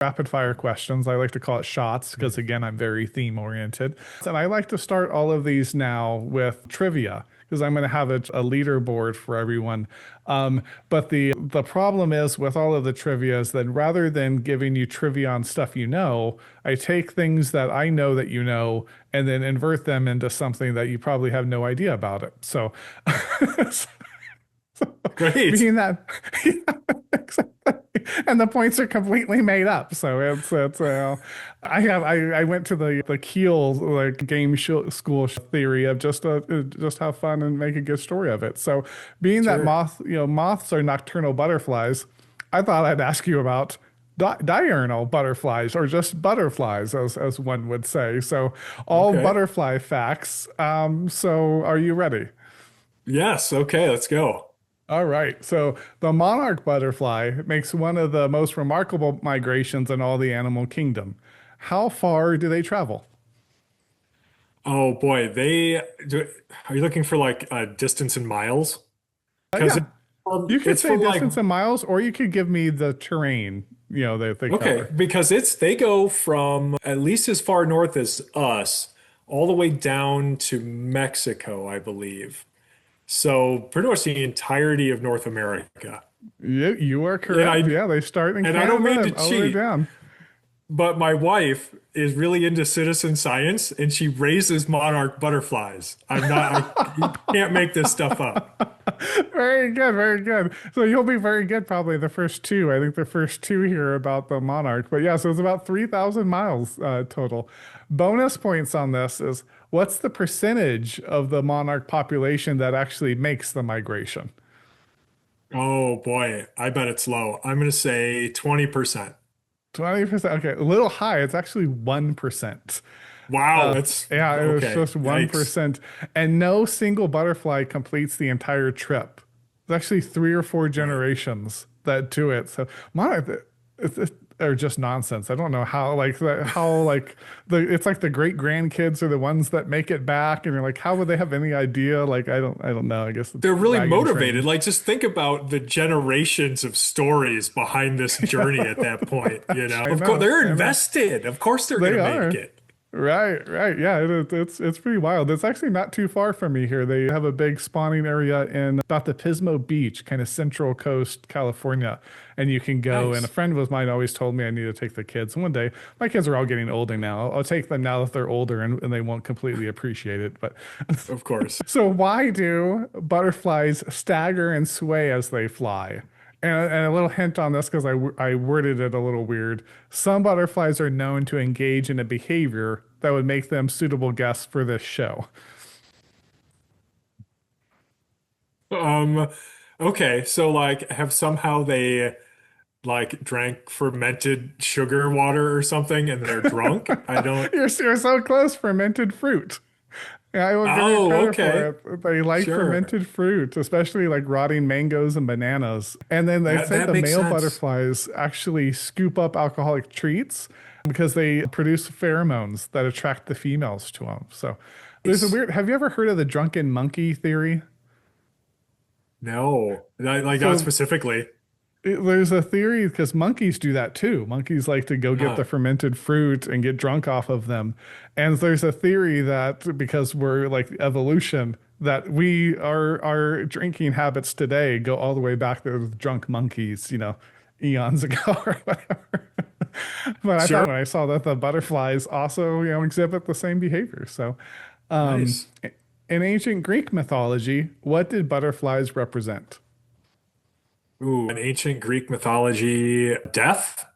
rapid fire questions. I like to call it shots because, again, I'm very theme oriented. And I like to start all of these now with trivia because I'm going to have a leaderboard for everyone. But the problem is with all of the trivia is that rather than giving you trivia on stuff you know, I take things that I know that you know and then invert them into something that you probably have no idea about it. So, Great. being that, exactly. And the points are completely made up. So I went to the Keel like school theory of just have fun and make a good story of it. So being that Sure. moths are nocturnal butterflies, I thought I'd ask you about diurnal butterflies or just butterflies as one would say. So all Okay. butterfly facts. So are you ready? Yes. Okay. Let's go. All right. So the monarch butterfly makes one of the most remarkable migrations in all the animal kingdom. How far do they travel? Oh boy. Are you looking for like a distance in miles? Because Yeah, you could it's say from like, distance in miles, or you could give me the terrain, that they okay, cover. because they go from at least as far north as us all the way down to Mexico, I believe. So pretty much the entirety of North America. You are And correct. I Yeah, they start in and I don't Canada mean to and all the way cheat, down. but my wife is really into citizen science and she raises monarch butterflies. You can't make this stuff up. Very good, very good. So you'll be very good probably the first two. I think the first two here are about the monarch. But yeah, so it's about 3,000 miles total. Bonus points on this is what's the percentage of the monarch population that actually makes the migration? Oh boy, I bet it's low. I'm going to say 20%. 20%. Okay, a little high. It's actually 1%. Wow, that's Yeah, it was okay. just Yikes. 1%. And no single butterfly completes the entire trip. It's actually three or four Right. generations that do it. So monarch are just nonsense. I don't know how it's like the great grandkids are the ones that make it back, and you're like, how would they have any idea? Like I don't know. I guess it's They're really wagon motivated. train. Like, just think about the generations of stories behind this journey at that point, you know? I Of course, know, they're I know. invested. Of course they're going They to make are. it. Right, right. Yeah, it's pretty wild. It's actually not too far from me here. They have a big spawning area in about the Pismo Beach, kind of Central Coast, California. And you can go, and a Nice. friend of mine always told me I need to take the kids. One day, my kids are all getting older now. I'll take them now that they're older and they won't completely appreciate it. But Of course. so why do butterflies stagger and sway as they fly? And a little hint on this because I worded it a little weird. Some butterflies are known to engage in a behavior that would make them suitable guests for this show. Um, okay, so like have somehow they like drank fermented sugar water or something and they're drunk? I don't. You're so close. Fermented fruit. Yeah, I will give you Oh, credit for okay. it. They like Sure. fermented fruit, especially like rotting mangoes and bananas. And then they That say that the makes male sense. butterflies actually scoop up alcoholic treats because they produce pheromones that attract the females to them. So there's a Nice. weird, have you ever heard of the drunken monkey theory? No, like not So specifically. there's a theory because monkeys do that too. Monkeys like to go get the Huh. fermented fruit and get drunk off of them. And there's a theory that because we're like evolution, that our drinking habits today go all the way back to the drunk monkeys, eons ago or whatever. But I thought Sure. when I saw that the butterflies also, exhibit the same behavior. So, Nice. in ancient Greek mythology, what did butterflies represent? Ooh, an ancient Greek mythology, death?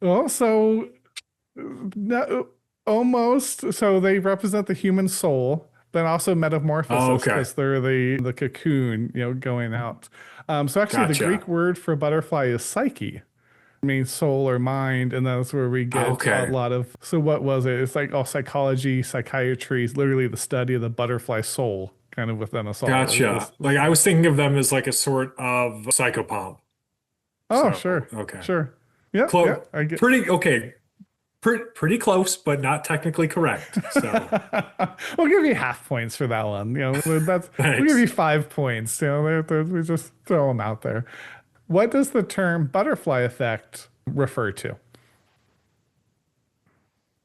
Well, so no, almost. So they represent the human soul, then also Oh, metamorphosis okay. because they're the cocoon, going out. So actually, the Gotcha. Greek word for butterfly is psyche. It means soul or mind, and that's where we get a Okay. lot of. So what was it? It's like all psychology, psychiatry is literally the study of the butterfly soul, kind of within us all. Gotcha. Like I was thinking of them as like a sort of psychopomp. Oh, So, sure, okay. sure. Yeah, yeah. Close. I get. Pretty okay. Pretty close, but not technically correct. So, We'll give you half points for that one. We'll give you thanks. 5 points. We just throw them out there. What does the term butterfly effect refer to?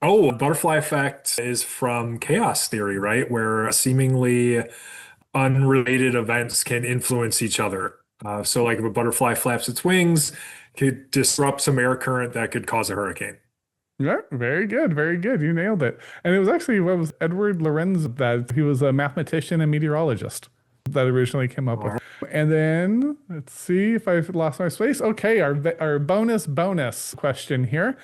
Oh, butterfly effect is from chaos theory, right? Where seemingly unrelated events can influence each other. So, like if a butterfly flaps its wings, could disrupt some air current that could cause a hurricane. Yeah, very good, very good. You nailed it. And it was actually what was Edward Lorenz that he was a mathematician and meteorologist that originally came up All with. right. And then let's see if I've lost my space. Okay, our bonus question here.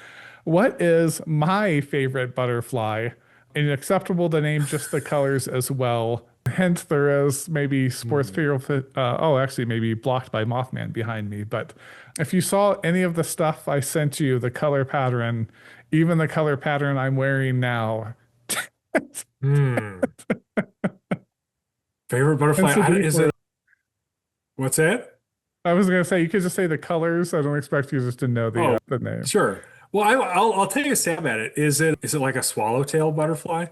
What is my favorite butterfly? And acceptable to name just the colors as well. Hence, there is maybe sports Hmm. material. Oh, actually, maybe blocked by Mothman behind me. But if you saw any of the stuff I sent you, the color pattern, even the color pattern I'm wearing now, Hmm. Favorite butterfly? tends to be Is for. it, what's that? I was gonna say you could just say the colors. I don't expect you just to know Oh, the name. sure. Well, I'll take a stab at it. Is it like a swallowtail butterfly?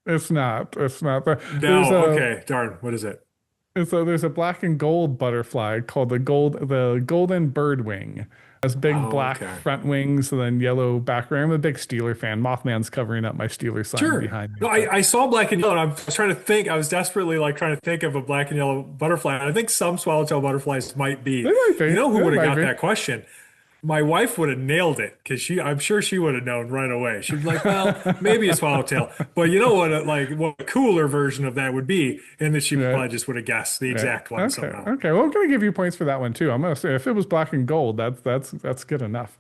It's not. It's not. There's No. a Okay. Darn. What is it? there's a black and gold butterfly called the golden birdwing. Has big Oh, black okay. front wings and then yellow background. I'm a big Steeler fan. Mothman's covering up my Steeler sign Sure. behind me, No, but I saw black and yellow, and I was trying to think. I was desperately like trying to think of a black and yellow butterfly. And I think some swallowtail butterflies might they be. might You be. know who They would have might got be. that question? My wife would have nailed it because I'm sure she would have known right away. She'd be like, well, maybe a swallowtail, but you know what, what a cooler version of that would be, and that she Right. probably just would have guessed the Right. exact one Okay. somehow. Okay. Well, I'm gonna give you points for that one too. I'm gonna say if it was black and gold, that's good enough.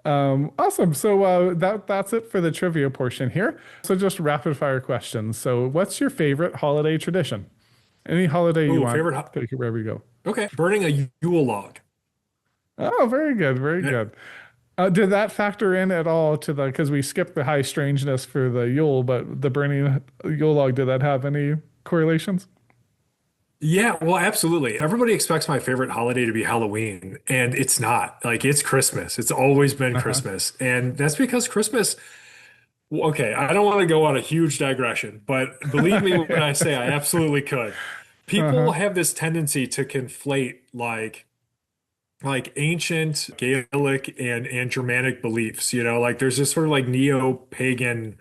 Awesome. So that's it for the trivia portion here. So just rapid fire questions. So what's your favorite holiday tradition? Any holiday you Oh, want, favorite. take it wherever you go. Okay, burning a Yule log. Oh, very good. Very Eh, good. Did that factor in at all to the, because we skipped the high strangeness for the Yule, but the burning Yule log, did that have any correlations? Yeah, well, absolutely. Everybody expects my favorite holiday to be Halloween, and it's not. Like, it's Christmas. It's always been Uh-huh. Christmas. And that's because Christmas, well, okay, I don't want to go on a huge digression, but believe me when I say I absolutely could. People Uh-huh. have this tendency to conflate like ancient Gaelic and Germanic beliefs, like there's this sort of like neo-pagan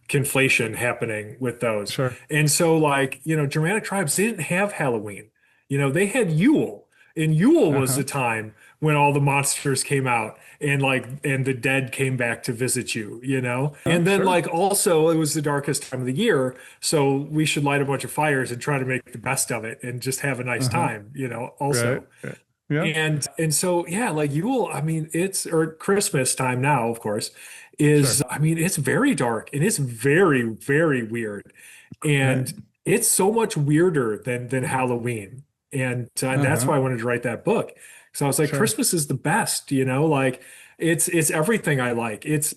conflation happening with those. Sure. And so like, Germanic tribes didn't have Halloween. They had Yule. And Yule was the Uh-huh. time when all the monsters came out and the dead came back to visit you. And then Sure. like also it was the darkest time of the year, so we should light a bunch of fires and try to make the best of it and just have a nice Uh-huh. time, Right. also. Yeah. Yeah. And so yeah, like Yule, I mean, it's or Christmas time now, of course, Sure. I mean, it's very dark and it's very, very weird. Right. And it's so much weirder than Halloween. And that's Uh-huh. why I wanted to write that book. So I was like, Sure. Christmas is the best, like it's everything I like. It's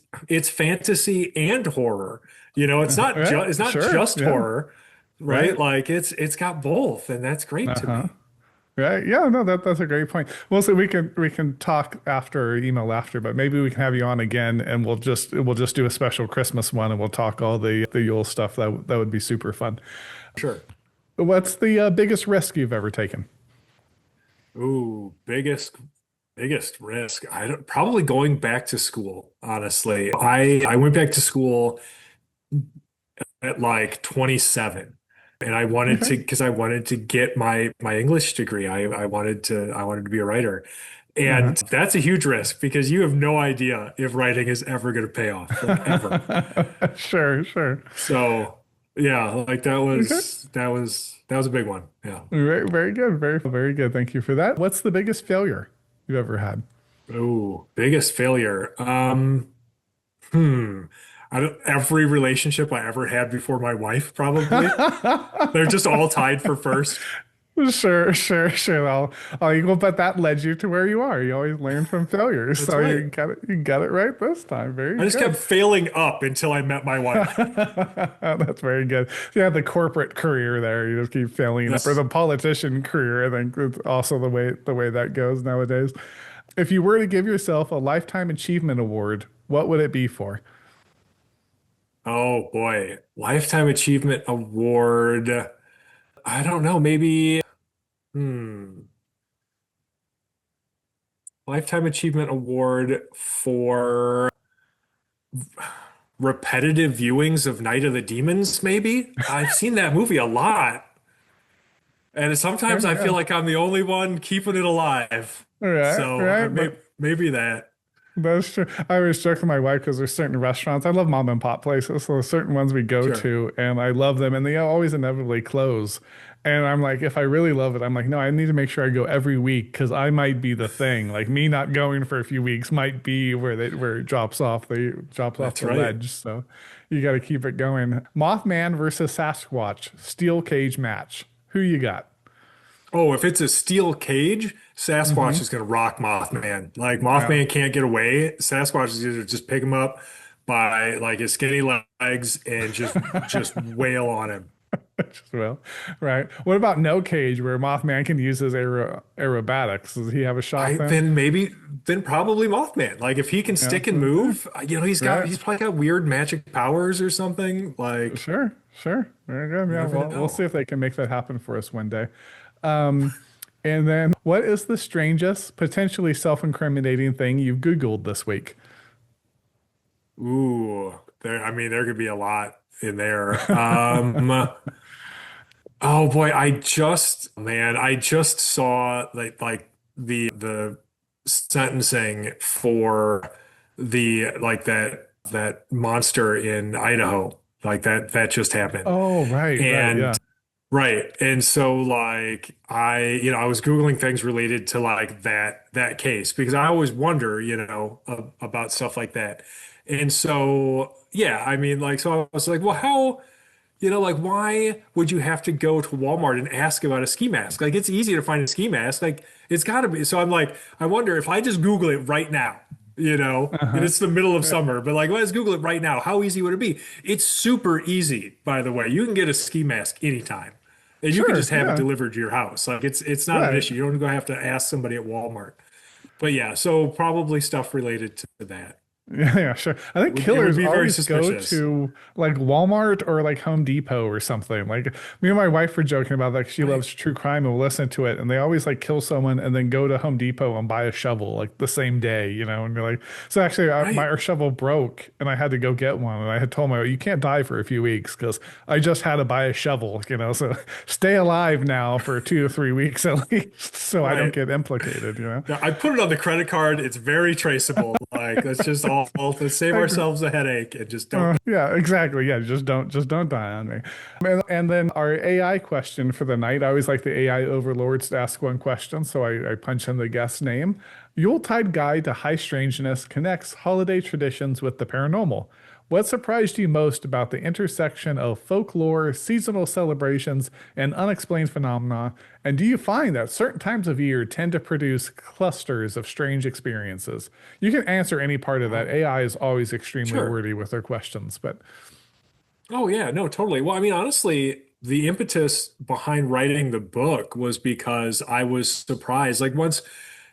fantasy and horror. Right. It's not Sure. just Yeah. horror, right? Right. Like it's got both, and that's great to Uh-huh. me. Right. Yeah, no, that's a great point. Well, so we can talk after or email after, but maybe we can have you on again and we'll just do a special Christmas one and we'll talk all the Yule stuff. That would be super fun. Sure. What's the biggest risk you've ever taken? Ooh, biggest risk. I don't Probably going back to school, honestly. I went back to school at like 27 and I wanted Okay. to because I wanted to get my English degree. I wanted to be a writer. Uh-huh. And that's a huge risk because you have no idea if writing is ever going to pay off, like ever. Sure, sure. So, yeah, like Okay. that was a big one. Yeah. Very, very good. Very, very good. Thank you for that. What's the biggest failure you've ever had? Ooh, biggest failure. Hmm. Every relationship I ever had before my wife, probably. They're just all tied for first. Sure, sure, sure. I'll equal, but that led you to where you are. You always learn from failures, That's so right. you got it right this time. Very I just kept good. failing up until I met my wife. That's very good. Yeah, the corporate career there, you just keep failing up, or Yes. the politician career. I think it's also the way that goes nowadays. If you were to give yourself a lifetime achievement award, what would it be for? Oh boy. Lifetime Achievement Award. I don't know. Maybe, hmm. Lifetime Achievement Award for repetitive viewings of Night of the Demons, maybe? I've seen that movie a lot. And sometimes Okay, I yeah. feel like I'm the only one keeping it alive. Right, So right. maybe that. That's true. I always joke with my wife because there's certain restaurants. I love mom and pop places. So there's certain ones we go Sure. to and I love them and they always inevitably close. And I'm like, if I really love it, I'm like, no, I need to make sure I go every week because I might be the thing. Like me not going for a few weeks might be where it drops off That's the right. ledge. So you got to keep it going. Mothman versus Sasquatch, steel cage match. Who you got? Oh, if it's a steel cage, Sasquatch Hmm. is going to rock Mothman. Like Yeah. Mothman can't get away. Sasquatch is going to just pick him up by like his skinny legs and just wail on him. Just well, right. What about no cage where Mothman can use his aerobatics? Does he have a shot I then? then maybe then probably Mothman. Like if he can Yeah. stick and move, Right. he's probably got weird magic powers or something. Like Sure. Sure. Very good. you Yeah. never Well, we'll see know. if they can make that happen for us one day. Um, and then what is the strangest, potentially self-incriminating thing you've Googled this week? Ooh, there. I mean, there could be a lot in there. Oh boy, I just saw like the sentencing for the like that monster in Idaho. Like that just happened. Oh, right, right. And Yeah. right. And so like I was Googling things related to like that case because I always wonder, about stuff like that. And so yeah, I mean like so I was like, well, how like, why would you have to go to Walmart and ask about a ski mask? Like, it's easy to find a ski mask. Like, it's got to be. So I'm like, I wonder if I just Google it right now, and Uh-huh. it's the middle of Yeah. summer, but like, let's Google it right now. How easy would it be? It's super easy, by the way. You can get a ski mask anytime, and you can Sure. just have it Yeah. delivered to your house. Like, it's not an Right. issue. You don't go have to ask somebody at Walmart. But yeah, so probably stuff related to that. Yeah, yeah, sure. I think It would killers be very always go suspicious. to like Walmart or like Home Depot or something. Like me and my wife were joking about like she Right. loves true crime and will listen to it, and they always like kill someone and then go to Home Depot and buy a shovel like the same day, And you're like, so actually, Right. our shovel broke and I had to go get one, and I had told my you can't die for a few weeks because I just had to buy a shovel. So stay alive now for 2 to 3 weeks at least, so I don't Right. get implicated. Yeah, I put it on the credit card. It's very traceable. Like, let's just all let's save ourselves a headache and just don't. Yeah, exactly. Yeah, just don't die on me. And then our AI question for the night. I always like the AI overlords to ask one question, so I punch in the guest name. Yuletide Guide to High Strangeness connects holiday traditions with the paranormal. What surprised you most about the intersection of folklore, seasonal celebrations, and unexplained phenomena? And do you find that certain times of year tend to produce clusters of strange experiences? You can answer any part of that. Oh, AI is always extremely sure. wordy with their questions, but Oh yeah, no, totally. Well, I mean, honestly, the impetus behind writing the book was because I was surprised. Like once,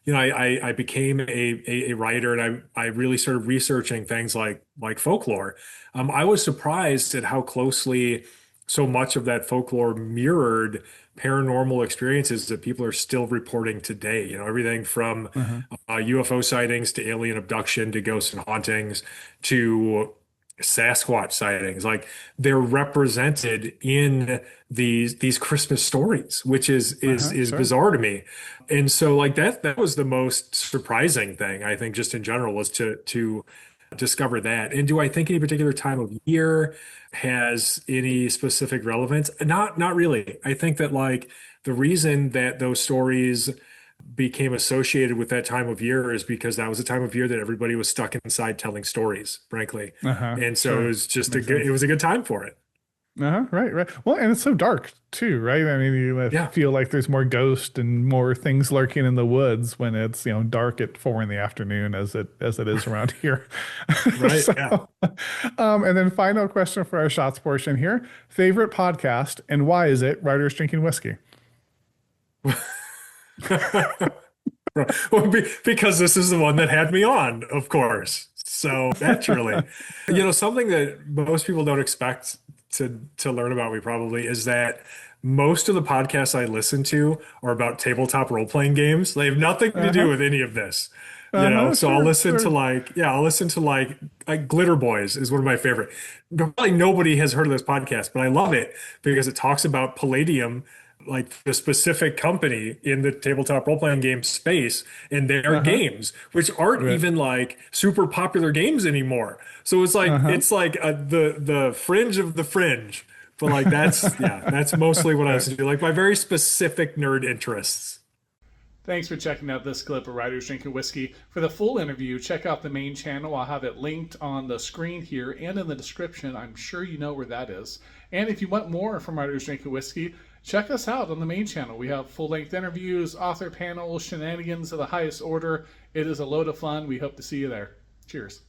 I became a writer and I really started researching things like folklore. I was surprised at how closely so much of that folklore mirrored paranormal experiences that people are still reporting today. Everything from uh-huh, UFO sightings to alien abduction to ghosts and hauntings to Sasquatch sightings. Like they're represented in these Christmas stories, which uh-huh, is sure. bizarre to me. And so like that was the most surprising thing, I think, just in general, was to discover that. And do I think any particular time of year has any specific relevance? Not really. I think that like the reason that those stories became associated with that time of year is because that was a time of year that everybody was stuck inside telling stories, frankly. Uh-huh, And so it sure. was just Makes sense. it was a good time for it. Uh-huh, right, right. Well, and it's so dark too, right? I mean, you Yeah, feel like there's more ghosts and more things lurking in the woods when it's, dark at 4 in the afternoon as it is around here. right. So, Yeah. and then final question for our shots portion here. Favorite podcast and why is it Writers Drinking Whiskey? Well, because this is the one that had me on, of course. So naturally, something that most people don't expect to learn about me probably is that most of the podcasts I listen to are about tabletop role-playing games. They have nothing to do Uh-huh. with any of this, So I'll Sure, listen to sure. like Glitter Boys is one of my favorite. Probably nobody has heard of this podcast, but I love it because it talks about Palladium, like the specific company in the tabletop role-playing game space and their Uh-huh. games, which aren't Right. even like super popular games anymore. So Uh-huh. it's like the fringe of the fringe. But like that's mostly what I Right. listen to, like my very specific nerd interests. Thanks for checking out this clip of Writers Drinking Whiskey. For the full interview, check out the main channel. I'll have it linked on the screen here and in the description. I'm sure you know where that is. And if you want more from Writers Drinking Whiskey, check us out on the main channel. We have full-length interviews, author panels, shenanigans of the highest order. It is a load of fun. We hope to see you there. Cheers.